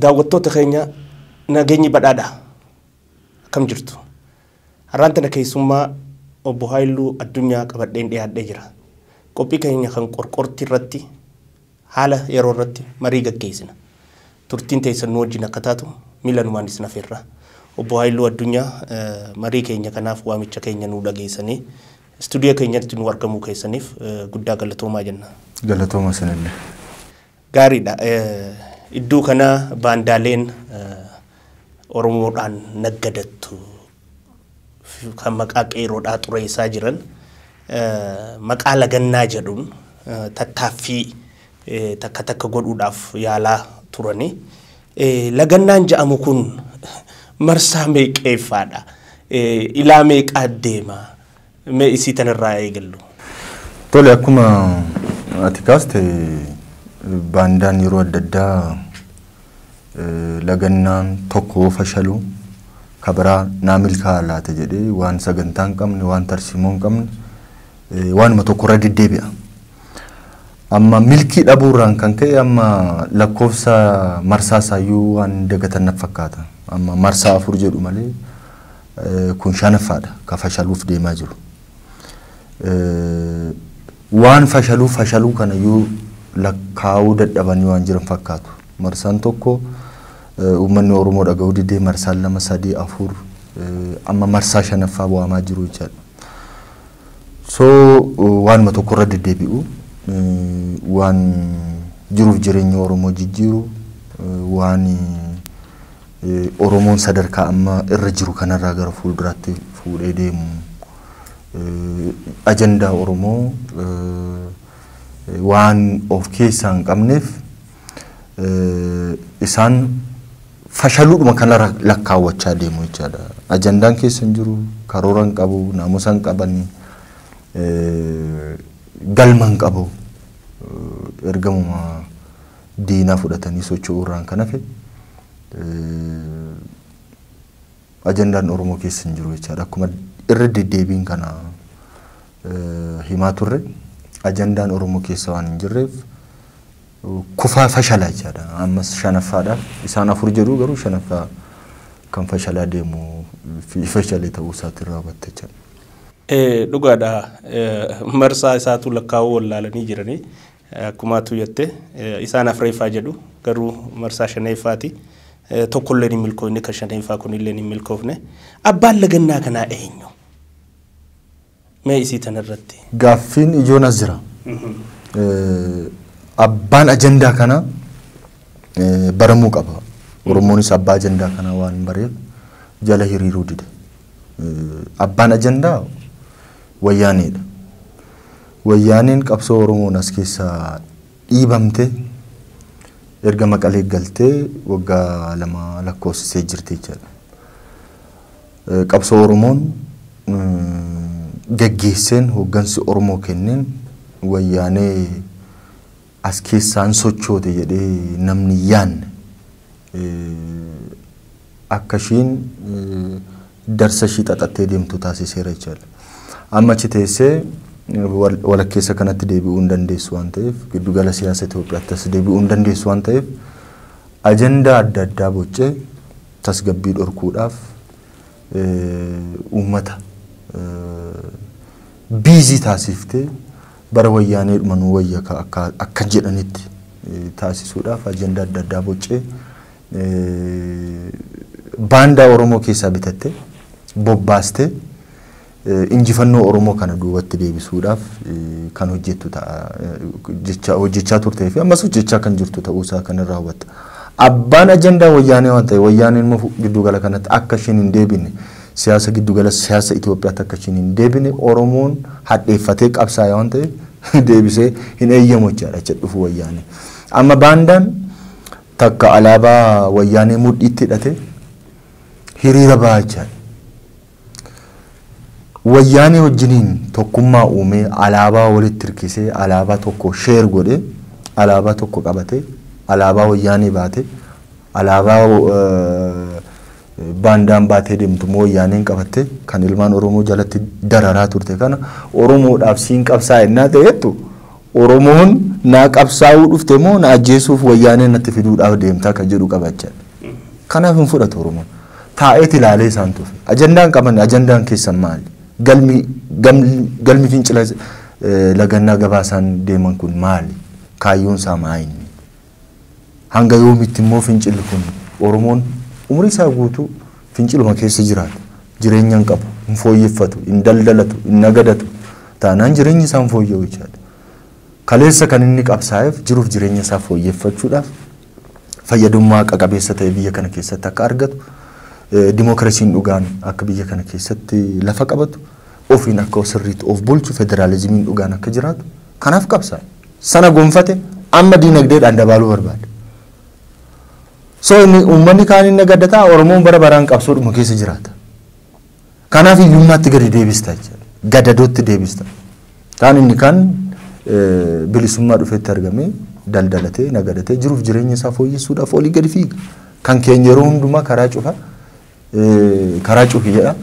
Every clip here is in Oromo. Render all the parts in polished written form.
daawwattoota keenya nageenyi badhaadha akkam jirtu har'aan tana keessummaa obbo Hailu addunyaa qabadheen dhiyaadhee jira qophii keenya kan qorqortii irratti haala yeroo irratti marii gaggeessina turtiin teessan nu wajjin akka taatu miilanumaan isin afeerra obbo Hailu addunyaa marii keenya kanaaf waamicha keenya nu dhageessanii stuudiyo keenyatti nu argamuu keessaniif guddaa galatoomaa jenna. Galatooma sanillee. Gaariidha. Iddoo kana baandaaleen Oromoodhaan naggadattu kan maqaa qeeroodhaa xureessaa jiran maqaa lagannaa jedhuun tattaaffii takka godhuudhaaf yaalaa turani. Lagannaan jedhamu kun marsaa meeqeeffaadha? Ilaa meeqaa deema? Mee isii tanirraa eegallu. Tole akkuma ati kaaste Baandaan yeroo adda addaa lagannaan tokko fashalu kabaraa naa milkaa laata jedhee waan sagantaa hin qabne waan tarsiimoo hin qabne waanuma tokko irra deddeebi'a. Amma milkii dhabuurraan kan ka'e amma lakkoofsa marsaa isaayyuu waan dagatan natti fakkaata. Amma marsaa 4 jedhu malee kun 5ffaadha ka fashaluuf deemaa jiru. Waan fashaluu kanayyuu lakkaa'uu dadhabanii waan jiran fakkaatu. Marsaan tokko uummanni Oromoo dhaga'uu didee marsaan 2, 3, 4 amma marsaa 5ffaa bu'amaa jiru jechaadha. So waanuma tokko irra deddeebi'u waan jiruuf jireenya Oromoo jijjiiru waan Oromoon sadarkaa amma irra jiru kanarraa gara fuulduraatti fuudhee deemu ajandaa Oromoo waan of keessaa hin qabneef isaan fashaluudhuma kanarra lakkaawwachaa deemu jechaadha. Ajandaan keessa hin jiru, karoora hin qabu, naamusa hin qabani, galma hin qabu. Ergamuma diinaa fudhatanii socho'uurraan kan hafe ajandaan Oromoo keessa hin jiru jechaadha. Akkuma irra deddeebiin kana himaa turre ajandaan Oromoo keessa waan hin jirreef kufaa fashalaa jechaadha. Ammas 5ffaadhaaf isaan 4 jedhu garuu 5ffaa kan fashalaa deemu fashalee ta'uu isaatti raawwatte jechaadha. Dhugaadha. Marsaa isaatu lakkaa'uu wallaalanii jiranii akkuma atu jette isaan 4ffaa jedhu garuu marsaa 5ffaati. Tokkollee ni milkoofne kan 5ffaa kunillee ni milkoofne. Abbaan lagannaa kanaa eenyu? Mee isii tanarratti? Gaaffiin ijoon as jira. Abbaan ajandaa kana baramuu qaba. Oromoonis abbaa ajandaa kana waan bareef jala hiriiruu dide. Abbaan ajandaa Wayyaaneedha. Wayyaaneen qabsoo Oromoon as keessaa dhiibamte erga Maqalee galtee waggaa 2 lakkoofsisee jirti jechuudha. Qabsoo Oromoon gaggeesseen hoggansi Oromoo kenneen Wayyaanee as keessaan sochoote jedhee namni yaanne akka ishiin darsa ishii xaxattee deemtu taasiseera jechuudha. Amma achi teessee walakkeessa kanatti deebi'uu hin dandeessu waan ta'eef giddugala siyaasa Itoophiyaattis deebi'uu hin dandeessu waan ta'eef ajandaa adda addaa boccee tasgabbii dhorkuudhaaf uummata biizii taasiftee bara Wayyaanee dhumanuu wayya akka jedhanitti taasisuudhaaf ajandaa adda addaa boccee baandaa Oromoo keessaa bitatte bobbaastee injifannoo Oromoo kana duubatti deebisuudhaaf kan hojjettu hojjechaa turtee fi ammas hojjechaa kan jirtu ta'uusaa kan irraa hubatta. Abbaan ajandaa Wayyaanee waan ta'e Wayyaaneen immoo giddugala kanatti akka ishiin hin deebine siyaasa giddugala siyaasa Itoophiyaatti akka ishiin hin deebine Oromoon hadheeffatee qabsaa'e waan ta'eef deebisee hin eeyyamu jechaadha jedhuuf Wayyaanee. Amma baandaan takka alaabaa Wayyaanee mudhiitti hidhate hiriira ba'aa jechaadha. Wayyaanee wajjiniin tokkummaa uumee alaabaa walitti hirkisee alaabaa tokko sheer godhee alaabaa tokko qabatee alaabaa Wayyaanee baatee alaabaa Baandaan baatee deemtu moo Wayyaaneen qabattee kan ilmaan Oromoo jalatti dararaa turte kana Oromoodhaaf siin qabsaa ennaa ta'ettu Oromoon naa qabsaa'uu dhufte moo na ajjeesuuf wayyaaneen natti fiduudhaaf deemtaa kan jedhu qabachaa. Kanaaf hin fudhatu Oromoon. Taa'eet ilaalee isaan tufe. Ajandaan qaban ajandaan keessan maali? Galmi fincila lagannaa gabaa isaan deeman kun maali? Kaayyoon isaa maayini? Hanga yoomitti immoo fincilli kun Oromoon umrii isaa guutuu finciluma keessa jiraata. Jireenya hin qabu, hin fooyyeffatu, hin daldalatu, hin nagadatu. Taanaan jireenyi isaa hin fooyya'u jechaadha. Kaleessa kan inni qabsaa'eef jiruuf jireenya isaa fooyyeffachuudhaaf fayyadummaa qaqqabeessa ta'e biyya kana keessatti akka argatu, dimookiraasiin dhugaan akka biyya kana keessatti lafa qabatu, ofiin akka sirriitti of bulchu, federaalizimiin dhugaan akka jiraatu kanaaf qabsaa'e. Sana gonfate amma diinagdeedhaan dabaluu barbaada. So uummanni kaan inni gaddataa Oromoon bara baraan qabsoodhuma keessa jiraata. Kanaaf hiyyummaatti gadi deebista jechuudha. Gadadootti deebista. Kaan inni kaan bilisummaa dhufeetti argamee daldalatee nagadatee jiruuf jireenya isaa fooyyessuudhaaf olii gadi fiiga. Kan keenya yeroo hundumaa karaa cufa karaa cufi jedha.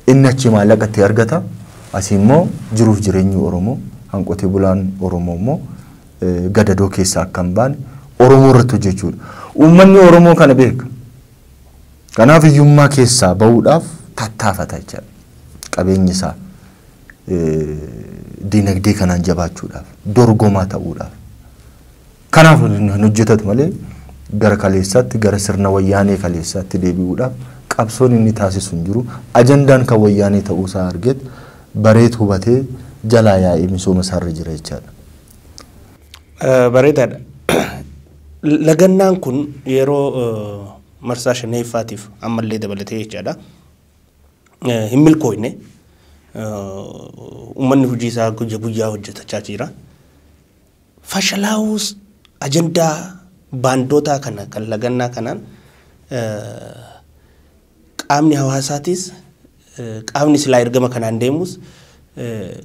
Inni achi maallaqa itti argata. Asii immoo jiruuf jireenyi Oromoo hanqotee bulaan Oromoo immoo gadadoo keessaa akka hin baane Oromoo irratti hojjechuudha. Uummanni Oromoo kana beeka. Kanaaf hiyyummaa keessaa bahuudhaaf tattaafata jechuudha. Qabeenyi isaa diinagdee kanaan jabaachuudhaaf dorgomaa ta'uudhaaf. Kanaaf hin hojjetatu malee gara kaleessaatti gara sirna wayyaanee kaleessaatti deebi'uudhaaf qabsoon inni taasisu hin jiru. Ajandaan kan wayyaanee ta'uusaa argeet bareet hubatee jalaa yaa'ee misooma isaarra jira jechaadha. Bareedaadha. Lagannaan kun yeroo marsaa shanaffaatiif ammallee dabalatee jechaadha. Hin milkooyne uummanni hojii isaa guyyaa hojjetachaa jira. Fashalaa'uus ajandaa baandootaa kana kan lagannaa kanaan qaamni hawaasaatis qaamni silaa ergama kanaan deemus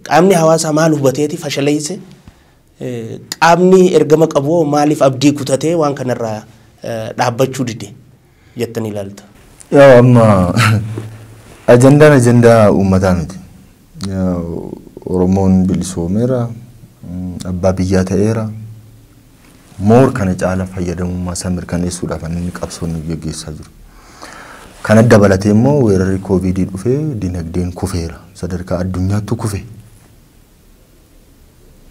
qaamni hawaasaa maal hubateeti fashaleesse qaamni ergama qabu maaliif abdii kutatee waan kanarraa dhaabbachuu dide jettanii ilaalta. Yaa amma ajandaan ajandaa uummataa miti. Oromoon bilisoomeera, abbaa biyyaa ta'eera. Moor kana caala fayyadamummaa isaa mirkaneessuudhaaf inni qabsoon gaggeessaa jiru. Kana dabalatee immoo weerarri koovidii dhufee dinagdeen kufeera. Sadarkaa addunyaatti kufe.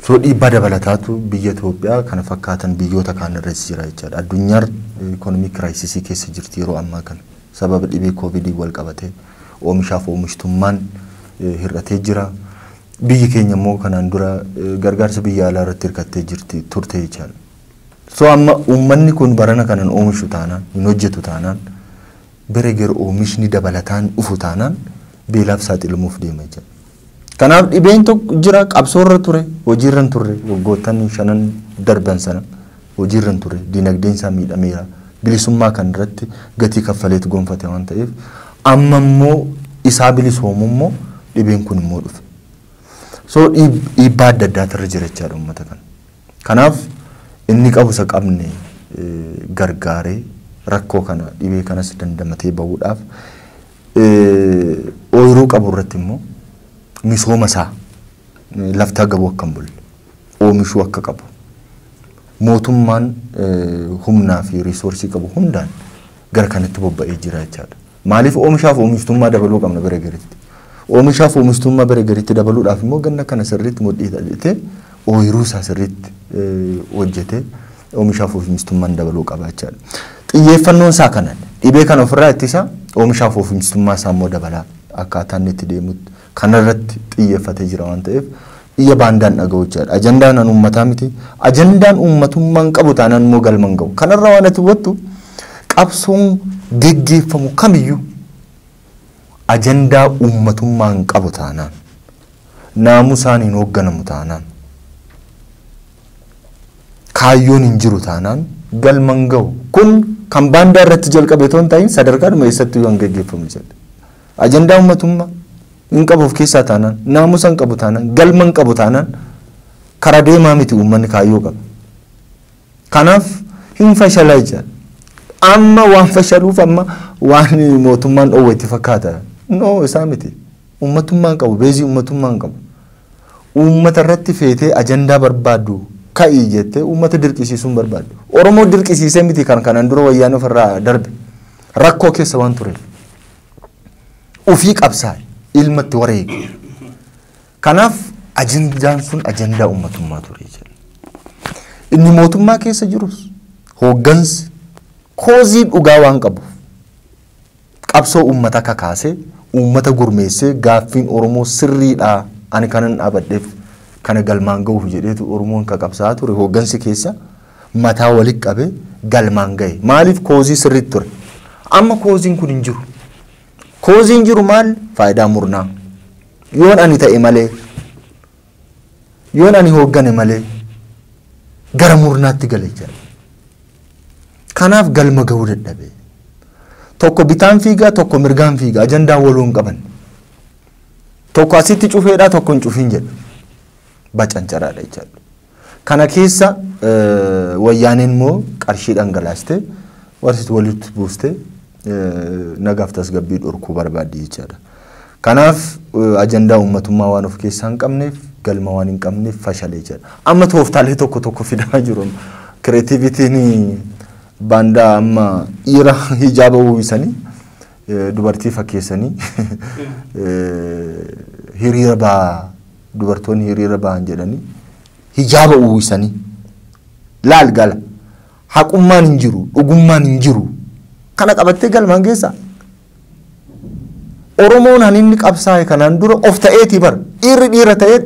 So dhiibbaa dabalataatu biyya Itoophiyaa kana fakkaatan biyyoota kaan irratti jira jechaadha. Addunyaan ikonomik kiraayisisii keessa jirti yeroo ammaa kana. Sababa dhibee koovidii wal qabatee oomishaaf oomishtummaan hir'atee jira. Biyyi keenya immoo kanaan dura gargaarsa biyya alaa irratti hirkattee jirti turte jechaadha. So amma uummanni kun barana kanan oomishu taanaan hin hojjetu taanaan bere gar oomishni dabalataan dhufu taanaan beelaaf saaxilamuuf deema jechaadha. Kanaaf dhibeen tokko jira qabsoorra ture hojiirra turre waggoottan 5 darban sana hojiirra ture dinagdeen isaa miidhameera bilisummaa kan irratti gatii kaffaleetu gonfate waan ta'eef amma immoo isaa bilisoomu immoo dhibeen kun immoo dhufe. So dhiibbaa adda addaatu jira jechaadha uummata kana. Kanaaf inni qabu isa qabne gargaaree rakkoo kana dhibee kanas dandamatee bahuudhaaf ooyiruu qabu irratti immoo misooma isaa laftaa gabu akka hin bulle oomishuu akka qabu mootummaan humnaa fi riisoorsii qabu hundaan gara kanatti bobba'ee jira jechaadha. Maaliif oomishaaf oomishtummaa dabaluu qabna bira garitti. Oomishaaf oomishtummaa bira garitti dabaluudhaaf immoo ganna kana sirriitti mudhii ta'ee ooyiruu isaa sirriitti hojjetee oomishaaf oomishtummaan dabaluu qaba jechaadha. Xiyyeeffannoon isaa kanaan dhibee kana ofirraa ittisa oomishaaf oomishtummaa isaa immoo dabalaa akkaataan itti deemutti kanarratti xiyyeeffatee jira waan ta'eef iyya baandaan dhaga'u jechaadha. Ajandaan uummataa miti. Ajandaan uummatummaan qabu taanaan immoo galman ga'u. Kanarraa waan ati hubattu qabsoon geggeeffamu kamiyyuu ajandaa uummatummaan qabu taanaan naamusaan hin hoogganamu taanaan kaayyoon hin jiru taanaan galman ga'u. Kun kan baandaa irratti jalqabe toon ta'in sadarkaadhuma eessatti waan geggeeffamu jedha. Ajandaa uummatummaa in qabu of keessaa taanaan naamusa hin qabu taanaan galma hin qabu taanaan karaa deemaa miti uummanni kaayyoo qaba. Kanaaf hin fashalaa jechaadha. Amma waan fashaluuf amma waan mootummaan dhoowwe itti fakkaata. No isaa miti. Uummatummaan qabu beezii uummatummaan qabu. uummata irratti feetee ajandaa barbaaddu ka'ii jettee uummata dirqisiisuun barbaaddu. Oromoo dirqisiisee miti kan kanaan dura wayyaanee ofirraa darbe rakkoo keessa waan tureef ofii qabsaa'e ilmatti wareege. Kanaaf ajandaan sun ajandaa uummatummaa ture jedha. Inni mootummaa keessa jirus hooggansi koozii dhugaa waan qabuuf qabsoo uummata kakaasee uummata gurmeessee gaaffiin Oromoo sirriidha ani kanan dhaabadheef kana galmaan ga'uuf jedheetu Oromoon qabsaa ture hooggansi keessa mataa walitti qabee galmaan ga'e. Maaliif koozii sirriitti ture? Amma kooziin kun hin jiru. Kooziin jiru maal? Faayidaa murnaa. Yoon ani ta'e malee yoon ani hooggane malee gara murnaatti gale jira. Kanaaf galma ga'uu dadhabe. Tokko bitaan fiigaa tokko mirgaan fiigaa ajandaa waluun qaban. Tokko asitti cufeedhaa tokko hin cufiin jedha. Bacancaraadha jechaadha. Kana keessa wayyaaneen immoo qarshii dhangalaastee warsitti walitti buustee nagaaf tasgabbii dhorkuu barbaadde jechaadha. Kanaaf ajandaa uummatummaa waan of keessaa hin qabneef galma waan hin qabneef fashalee jedha. Amma tooftaalee tokko tokko fidaa jiru. Kireetivitiin baandaa amma dhiira hijaaba uwwisanii dubartii fakkeessanii hiriira ba'aa dubartoonni hiriira ba'an jedhanii hijaaba uwwisanii laal gala haqummaan hin jiru dhugummaan hin jiru kana qabattee galmaan geessa. Oromoon haninni qabsaa'e kanaan dura of ta'eetii bar dhiirri dhiira ta'ee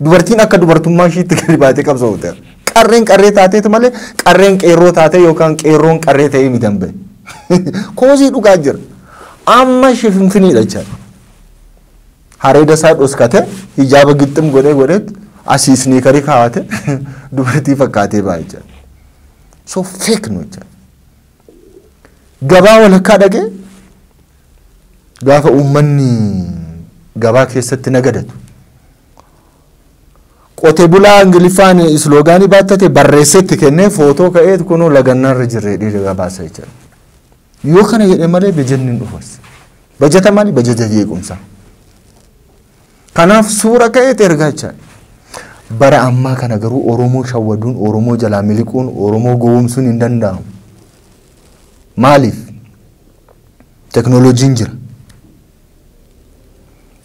dubartiin akka dubartummaa ishiitti gadi baatee qabsa'u ta'e. Qarreen qarree taateetu malee qarreen qeerroo taatee yookaan qeerroon qarree ta'ee miti hin bahe. Koozii dhugaa jira. Amma ishee finfiniidha jechaadha. Hareeda isaa dhoskate hijaaba gixxim godheet asii sniikarii kaawwate dubartii fakkaatee ba'a jechaadha. So fake nu jechaadha. Gabaa walakkaa dhaqee gaafa uummanni gabaa keessatti nagadatu. Qotee bulaa Ingiliffaan isloogaanii baattate barreessetti kennee footoo ka'ee kunoo lagannaan irra jirre dhiira gabaasa jechaadha. Yoo kana jedhe malee bajanni hin dhufas. Bajata maali? Bajata jeequmsaa. Kanaaf suura ka'eet ergaa jechaadha. Bara ammaa kana garuu Oromoo shawwaduun, Oromoo jalaa miliquun, Oromoo gowwoomsuun hin danda'amu. Maaliif? Teknooloojiin jira.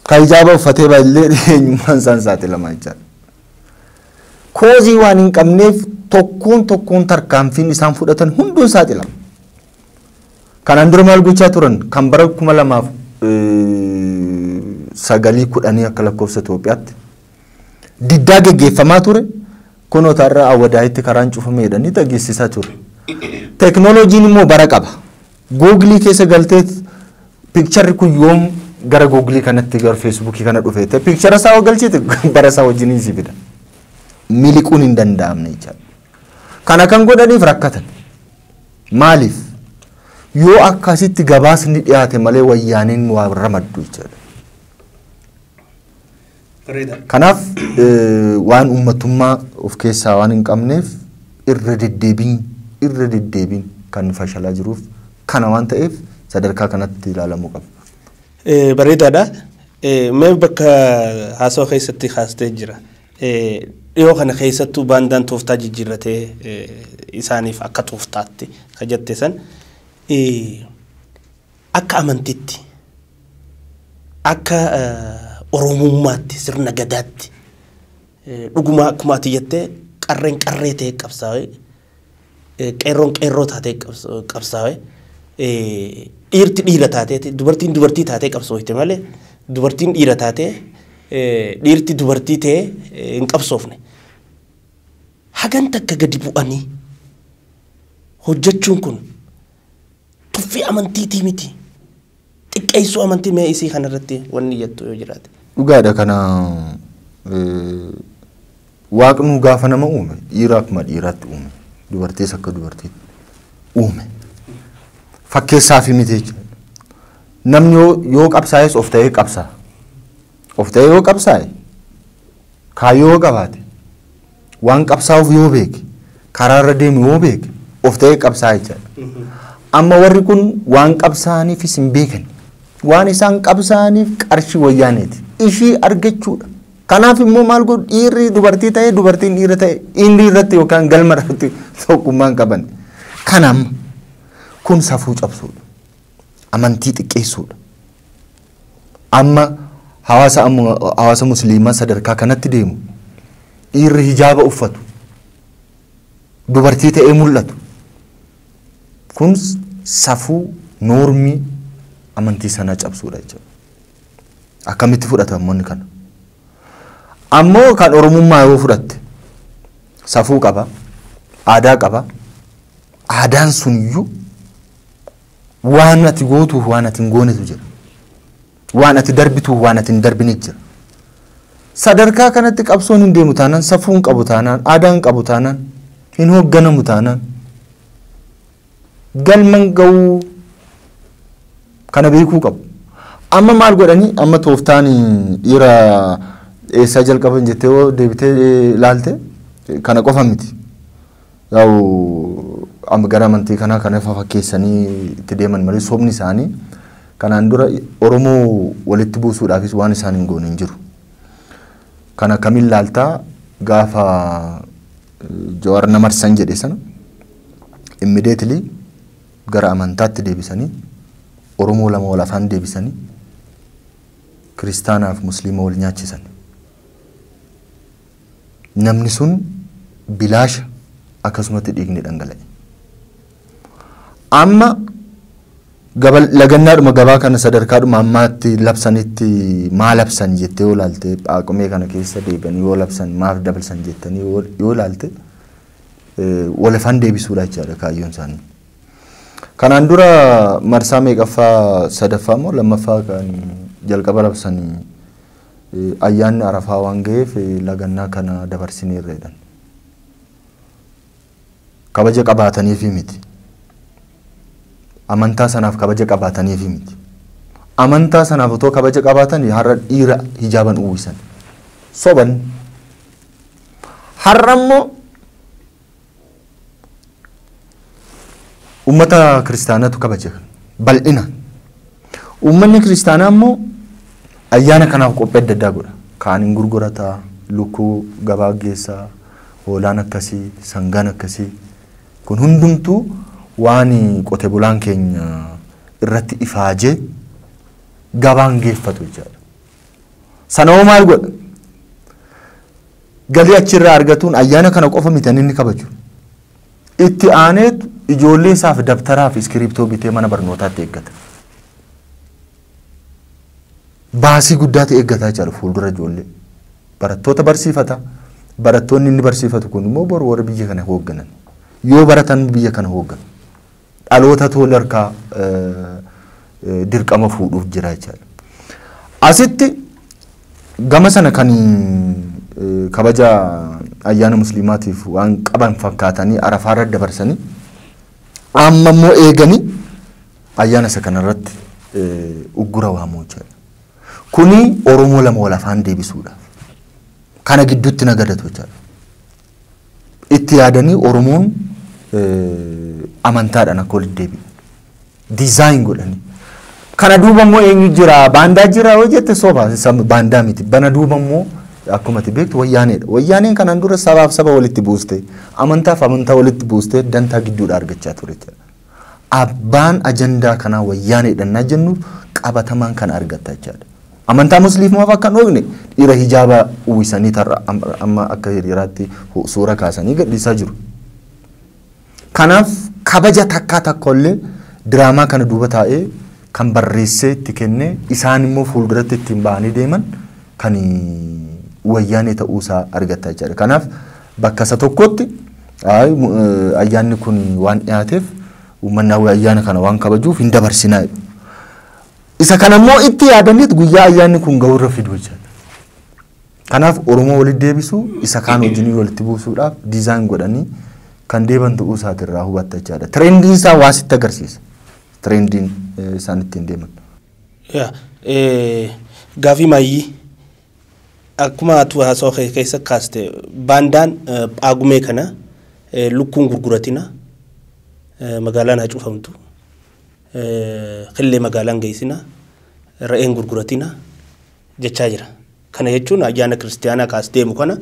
Kan hijaaba uffatee baay'ee eenyummaan isaan saaxilamaa jechaadha. Koozii waan hin qabneef tokkoon tarkaanfiin isaan fudhatan hunduun saaxilama. Kanaan dura maal gochaa turan kan bara 2009 akka lakkoofsa Itoophiyaatti diddaa geggeeffamaa ture kunoo taarraa awwadaayitti karaan cufamee jedhanii dhageessisaa ture. Teknooloojiin immoo bara qaba. Googilii keessa galtee piikcharri kun yoom gara Googilii kanatti gara Feesbuukii kana dhufeete piikchara isaa galchite bara isaa wajjin si fida. Miliquun hin danda'amne jechaadha. Kana kan godhaniif rakkatan. Maaliif? Yoo akkasitti gabaasni dhiyaate malee wayyaaneen waa ramaddu jechaadha. Kanaaf waan uummatummaa of keessaa waan hin qabneef irra deddeebiin kan fashalaa jiruuf kana waan ta'eef sadarkaa kanatti ilaalamuu qaba. Bareedaadha. Mee bakka haasawaa keessatti haastee jira. Dhiyoo kana keessattuu baandaan tooftaa jijjiirratee isaaniif akka tooftaatti kan jette san akka amantiitti akka oromummaatti sirna gadaatti dhuguma akkuma ati jettee qarreen qarree ta'e qabsaa'ee qeerroon qeerroo taatee qabsaa'ee dhiirti dhiira taatee dubartiin dubartii taatee qabsooyte malee dubartiin dhiira taatee dhiirti dubartii ta'e hin qabsoofne. Hagan takka gadi bu'anii hojjechuun kun tuffii amantiitii miti. Xiqqeessuu amantii mee isii kanarratti wanni jettu yoo jiraate. Dhugaadha kana waaqnu gaafa nama uume dhiira akkuma dhiiraatti uume dubartiis akka dubartiitti uume. Fakkeessaa fi miti jechuudha. Namni yoo qabsaa'es of ta'ee qabsaa. Of ta'ee yoo qabsaa'e kaayyoo yoo qabaate waan qabsaa'uuf yoo beeke karaarra deemu yoo beeke of ta'ee qabsaa jechaadha. Amma warri kun waan qabsaa'aniif hin beekan. Waan isaan qabsaa'aniif qarshii wayyaaneeti. Ishii argachuudha. Kanaaf immoo maal godhu dhiirri dubartii ta'e dubartiin dhiira ta'e inni irratti yookaan galma irratti tokkummaan qaban. Kanam kun safuu cabsuudha. Amantii xiqqeessuudha. Amma hawaasa musliimaa sadarkaa kanatti deemu dhiirri hijaaba uffatu dubartii ta'ee mul'atu. Kun safuu noormii amantii sanaa cabsuudha jechuudha. Akkamitti fudhatamoonni kana? Ammoo kan Oromummaa yoo fudhatte safuu qaba, aadaa qaba. Aadaan sun iyyuu waan ati gootuuf waan ati hin goonetu jira. Waan ati darbituuf waan ati hin darbine jira. Sadarkaa kanatti qabsoon hin deemu taanaan, safuu hin qabu taanaan, aadaa hin qabu taanaan, hin hoogganamu taanaan galman ga'uu kana beekuu qabu. Amma maal godhanii amma tooftaan dhiira eessaa jalqaban jettee yoo deebitee ilaalte kana qofa miti. Yaa'u amma gara amantii kanaa kana fakkeessanii itti deeman malee sobni isaanii kanaan dura Oromoo walitti buusuudhaafis waan isaan hin goone hin jiru. Kana kamiin ilaaltaa gaafa Jawaar namarsan jedhe sana immediately gara amantaatti deebisanii Oromoo lama wal afaan deebisanii kiristaanaaf musliima wal nyaachisan. Namni sun bilaasha akkasumatti dhiigni dhangala'e. Amma lagannaadhuma gabaa kana sadarkaadhuma ammaatti labsanitti maa labsan jettee yoo ilaalte Qaammeef kana keessa deebi'anii yoo labsan maaf dabalsan jettanii yoo ilaalte wal afaan deebisuudha jechaadha kaayyoon isaanii. Kanaan dura marsaa meeqaffaa sadaffaa moo lammaffaa kan jalqaba labsanii ayyaanni Arafaa waan ga'eef lagannaa kana dabarsineerra jedhan. Kabaja qabaataniif miti. Amantaa sanaaf kabaja qabaataniif miti. Amantaa sanaaf otoo kabaja qabaatan har'a dhiira hijaaban uwwisan. Soban. Har'a immoo ummata kiristaanatu kabaja bal'inaan. Ummanni kiristaanaa immoo ayyaana kanaaf qophii adda addaa godha. Kaan hin gurgurata, lukkuu gabaa geessaa, hoolaan akkasii, sangaan akkasii. Kun hundumtuu waan qote bulaan keenya irratti ifaajee gabaan geeffatu jechaadha. Sanoo maal godha? Galii achirraa argatuun ayyaana kana qofa miti inni kabaju. Itti aaneetu ijoollee isaaf dabtaraa fi iskiriiptoo bitee mana barnootaatti eeggata. Baasii guddaatu eeggataa jira fuuldura ijoollee. Barattoota barsiifata. Barattoonni inni barsiifatu kun immoo boru warra biyya kana hoogganan. Yoo baratan biyya kana hooggan. Dhaloota tola harkaa dirqama fuudhuuf jira jechaadha. Asitti gama sana kan kabaja ayyaana musliimaatiif waan qaban fakkaatanii Arafaarra dabarsanii amma immoo eeganii ayyaana isa kanarratti uggura waamuu jechaadha. Kuni Oromoo lama wal afaan deebisuudha. Kana gidduutti nagadatu jechaadha. Itti yaadanii Oromoon amantaadhaan akka walitti deebi'u. Dizaayin godhanii. Kana duuba immoo eenyu jira? Baandaa jira yoo jette soba baandaa miti. Bana duuba immoo akkuma ati beektu Wayyaaneedha. Wayyaaneen kanaan dura sabaaf saba walitti buuste, amantaaf amantaa walitti buuste dantaa gidduudha argachaa ture jechuudha. Abbaan ajandaa kanaa Wayyaaneedha naa jennu qabatamaan kan argatta jechuudha. Amantaa musliimaaf akka dhoofne dhiira hijaaba uwwisanii tarra amma akka hiriiraatti suura kaasanii gadhiisaa jiru. Kanaaf kabaja takkaa takkollee diraamaa kana duuba taa'ee kan barreessee itti kenne isaan immoo fuulduratti ittiin ba'anii deeman kan Wayyaanee ta'uusaa argatta jechuudha. Kanaaf bakka isa tokkotti ayyaanni kun waan dhiyaateef uummanni ayyaana kana waan kabajuuf hin dabarsinaa. Isa kana immoo itti yaadaniit guyyaa ayyaanni kun ga'uurra fiduu jechuudha. Kanaaf Oromoo walitti deebisuu isa kaan wajjin walitti buusuudhaaf dizaayin godhanii kan deeban ta'uusaati irraa hubatta jechuudha. Tirendiin isaa waa sitti agarsiisa. Tirendiin isaan ittiin deeman. Gaafii maayii akkuma atu haasoo keessa kaaste Baandaan Qaammeef kana lukkuun gurguratina magaalaan haa cufamtu. Qillee magaalaan geessina re'een gurguratina jechaa jira. Kana jechuun ayyaana kiristaanaa kaas deemu kana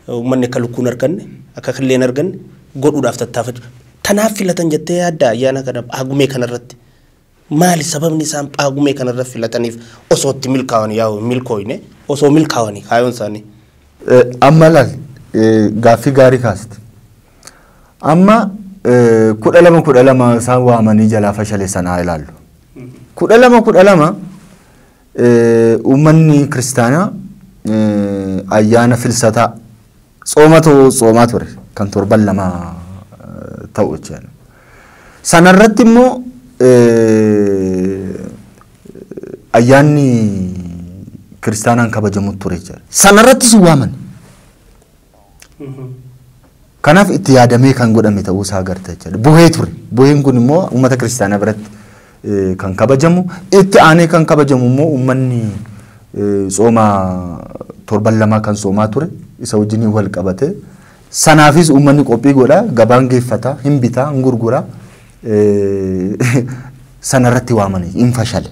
uummanni akka lukkuun arganne akka killeen arganne godhuudhaaf tattaafatu. Tanaaf filatan jettee yaadda ayyaana kana Paagumee kanarratti. Maali sababni isaan Paagumee kanarratti filataniif osoo itti milkaa'anii yaa milkooyne osoo milkaa'anii kaayoon isaanii. Amma laal gaaffii gaarii kaasti. Amma 12 isaan waamanii jalaa fashaleessan haa ilaallu. 12 uummanni kiristaanaa ayyaana filsataa tsoomaa ture kan torban 2 ta'u jechuudha. Sanarratti immoo ayyaanni kiristaanaan kabajamu ture jechuudha. Sanarratti si waaman. Kanaaf itti yaadamee kan godhame ta'uu isaa agarta jechuudha. Buhee ture. Buheen kun immoo uummata kiristaanaa biratti kan kabajamu. Itti aanee kan kabajamu immoo uummanni tsooma torban 2 kan tsoomaa ture. Isa wajjin wal qabate. Sanaafis uummanni qophii godha. Gabaan geeffata. Hin bitaa. Hin gurgura. Sanarratti waamanii hin fashale.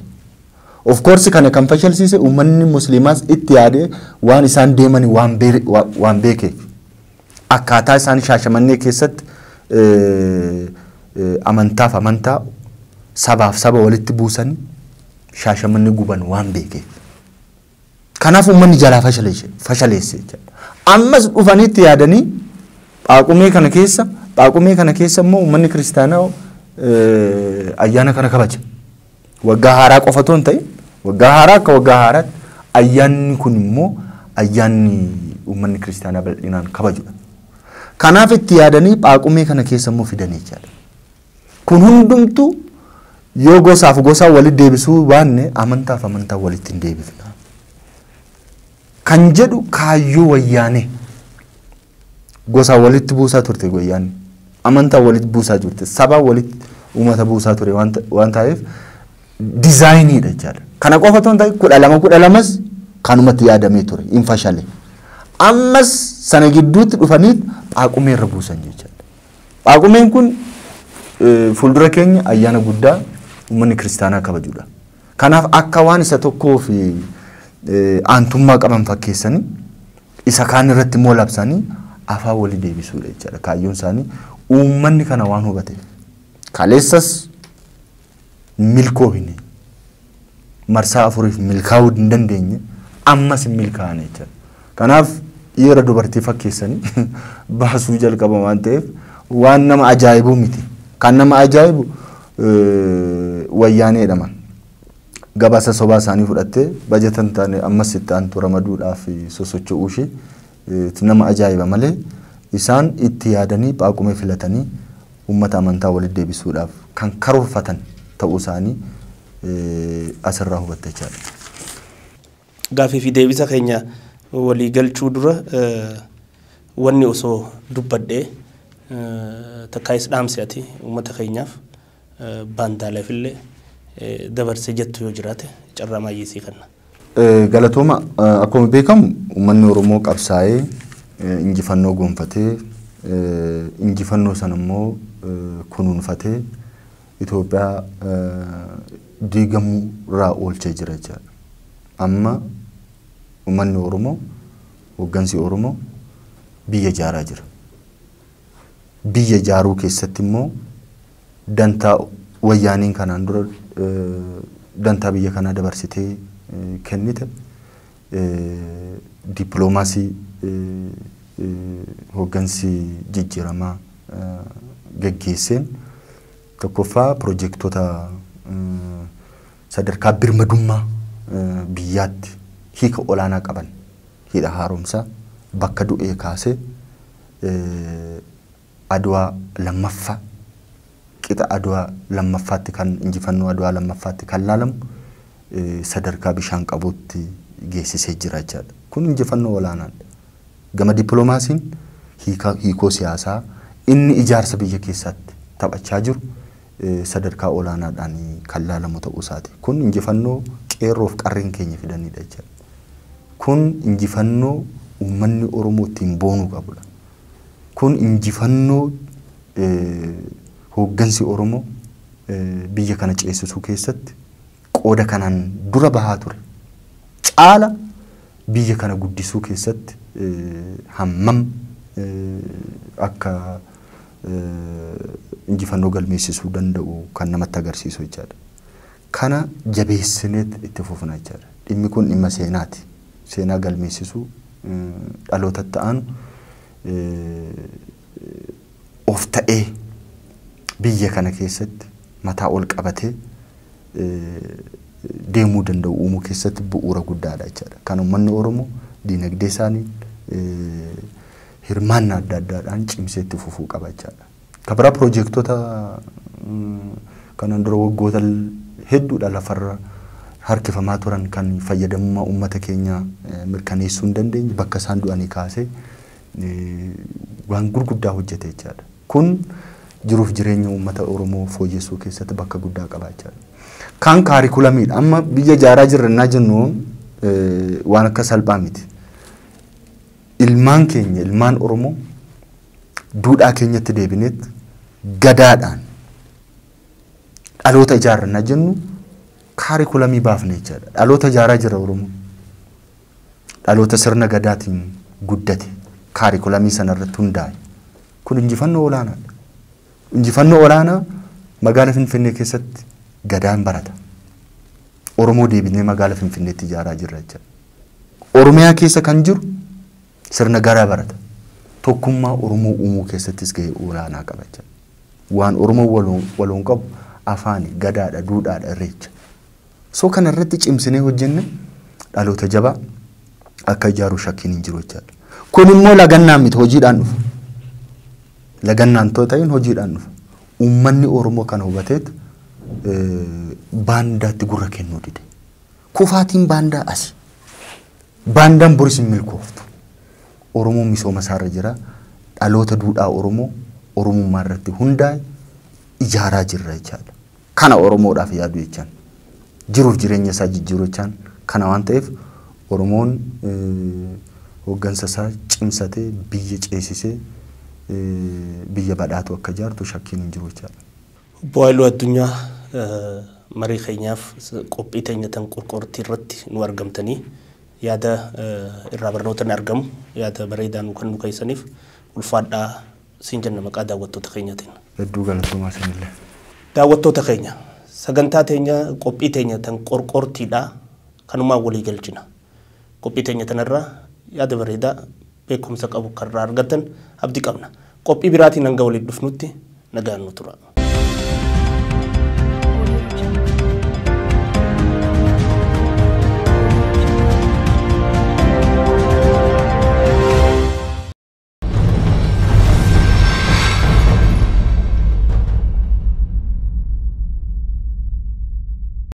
Of course kana kan fashalsiise uummanni musliimaas itti yaadee waan isaan deemanii waan beekeef. Akkaataa isaan Shaashamannee keessatti amantaaf amantaa sabaaf saba walitti buusanii Shaashamannee guban waan beekeef. Kanaaf uummanni jalaa fashaleesse jechuudha. Ammas dhufaniitti yaadanii Paagumee kana keessa immoo uummanni kiristaanaa ayyaana kana kabaja. Waggaa haaraa qofa otoo hin ta'in waggaa haaraa akka waggaa haaraatti ayyaanni kun immoo ayyaanni uummanni kiristaanaa bal'inaan kabajudha. Kanaaf itti yaadanii Paagumee kana keessa immoo fidanii jechuudha. Kun hundumtu yoo gosaaf gosaa walitti deebisuu baanne amantaaf amantaa walitti hin deebifna. Kan jedhu kaayyoo Wayyaanee gosaa walitti buusaa turte Wayyaanee. Amantaa walitti buusaa turte. Saba walitti uummata buusaa ture waan ta'eef dizaayiniidha jechuudha. Kana qofa otoo hin ta'in 12 kanumatti yaadamee ture hin fashale. Ammas sana gidduutti dhufanii Paagumee irra buusan jechuudha. Paagumeen kun fuuldura keenya ayyaana guddaa uummanni kiristaanaa kabajudha. Kanaaf akka waan isa tokkoo fi aantummaa qaban fakkeessanii isa kaan irratti immoo labsanii afaan walii deebisuudha jechuudha. Kaayyoon isaanii uummanni kana waan hubateef kaleessas milkoohine marsaa 4 milkaa'uu hin dandeenye ammas hin milkaa'ane jechuudha. Kanaaf dhiira dubartii fakkeessanii baasuu jalqaba waan ta'eef waan nama ajaa'ibu miti. Kan nama ajaa'ibu Wayyaaneedha. Gabaasa sobaa isaanii fudhattee bajetan taane ammas itti aantu ramaduudhaaf sosocho'uu ishee nama ajaa'iba malee isaan itti yaadanii Paagumee filatanii uummata amantaa walitti deebisuudhaaf kan karoorfatan ta'uu isaanii asirraa hubatta jechaadha. Gaaffii fi deebisa keenya walii galchuu dura wanni osoo dubbadhee takkaayis dhaamsi ati uummata keenyaaf Baandaaleef illee dabarsee jettu yoo jiraate carraa maayyisii kanna. Galatooma akkuma beekamu uummanni Oromoo qabsaa'ee injifannoo gonfatee injifannoo sana immoo kunuunfatee Itoophiyaa diigamuu irraa oolchee jira jechuudha. Amma uummanni Oromoo hoggansi Oromoo biyya ijaaraa jira. Biyya ijaaruu keessatti immoo dantaa Wayyaaneen kanaan dura dantaa biyya kanaa dabarsitee kennite dippiloomaasii hoggansi jijjiiramaa gaggeesseen tokkoffaa piroojektota sadarkaa birmadummaa biyyaatti hiika olaanaa qaban hidha haaromsaa bakka du'ee kaasee Adwaa lammaffaa qixa Adwaa lammaffaatti kan injifannoo Adwaa lammaffaatti kan laalamu sadarkaa bishaan qabuutti geessisee jira jechuudha. Kun injifannoo olaanaadha. Gama dippiloomaasiin hiikoo siyaasaa inni ijaarsa biyya keessatti taphachaa jiru sadarkaa olaanaadhaan kan laalamu ta'uu isaati. Kun injifannoo qeerroof qarreen keenya fidanidha jechuudha. Kun injifannoo uummanni Oromoo ittiin boonuu qabudha. Kun injifannoo hoggansi Oromoo biyya kana ceesisuu keessatti qooda kanaan dura bahaa ture. Caala biyya kana guddisuu keessatti hammam akka injifannoo galmeessisuu danda'u kan namatti agarsiisu jechaadha. Kana jabeessineet itti fufna jechaadha. Dhimmi kun dhimma seenaati. Seenaa galmeessisuu dhaloota ta'an of ta'ee biyya kana keessatti mataa ol qabatee deemuu danda'u uumuu keessatti bu'uura guddaadha jechaadha. Kan uummanni Oromoo diinagdee isaanii hirmaannaa adda addaadhaan cimsee itti fufuu qaba jechaadha. Kabira piroojektota kanan dura waggoota hedduudha lafarra harkifamaa turan kan fayyadamummaa uummata keenya mirkaneessuu hin dandeenye bakka isaan du'anii kaasee waan gurguddaa hojjete jechaadha. Kun jiruuf jireenya uummata Oromoo fooyyessuu keessatti bakka guddaa qaba jechaadha. Kan kaarikulamiidha. Amma biyya jaaraa jirrannaa jennu waan akka salphaa miti. Ilmaan keenya, ilmaan Oromoo duudhaa keenyatti deebineet gadaadhaan dhaloota ijaarrannaa jennu kaarikulamii baafne jechaadha. Dhaloota ijaaraa jira Oromoo. Dhaloota sirna gadaatiin guddate kaarikulamii sanarratti hundaa'e. Kun injifannoo olaanaadha. Injifannoo olaanaa magaalaa Finfinnee keessatti gadaan barata. Oromoo deebinee magaalaa Finfinneetti ijaaraa jirra jechaadha. Oromiyaa keessa kan jiru sirna gadaa barata. Tokkummaa Oromoo uumuu keessattis gahee olaanaa qaba jechaadha. Waan Oromoo waloon qabu afaani, gadaadha, duudhaadha, irreecha. So kana irratti cimsinee hojjenne dhaloota jabaa akka ijaaru shakkiin hin jiru jechaadha. Kun immoo lagannaan miti hojiidhaan dhufa. Lagannaan ta'in hojiidhaan dhufa. Uummanni Oromoo kana hubateet baandaatti gurra kennuu dide. Kufaatiin baandaa asi. Baandaan boris hin milkooftu. Oromoon misooma isaarra jira. Dhaloota duudhaa Oromoo Oromummaa irratti hundaa'e ijaaraa jirra jechaadha. Kana Oromoodhaaf yaadu jechaan. Jiruuf jireenya isaa jijjiiruu jechaan kana waan ta'eef Oromoon hooggansa isaa cimsatee biyya ceesisee biyya badhaatu akka ijaartu shakkiin hin jiru jechaadha. Hailu addunyaa marii keenyaaf qophii teenya tan qorqortii irratti nu argamtanii yaada irraa barnoota ni argamu yaada bareedaan kan nu keessaniif ulfaadhaa siin jenna maqaa daawwattoota keenyaatiin. Hedduu galatoomaa sinillee. Daawwattoota keenya sagantaa teenya qophii teenya tan qorqortiidhaa kanumaan walii galchina. Qophii teenya tanarraa yaada bareedaa beekumsa qabu karraa argatan abdii qabna. Qophii biraatiin hanga waliif dhufnutti nagaan nu tura.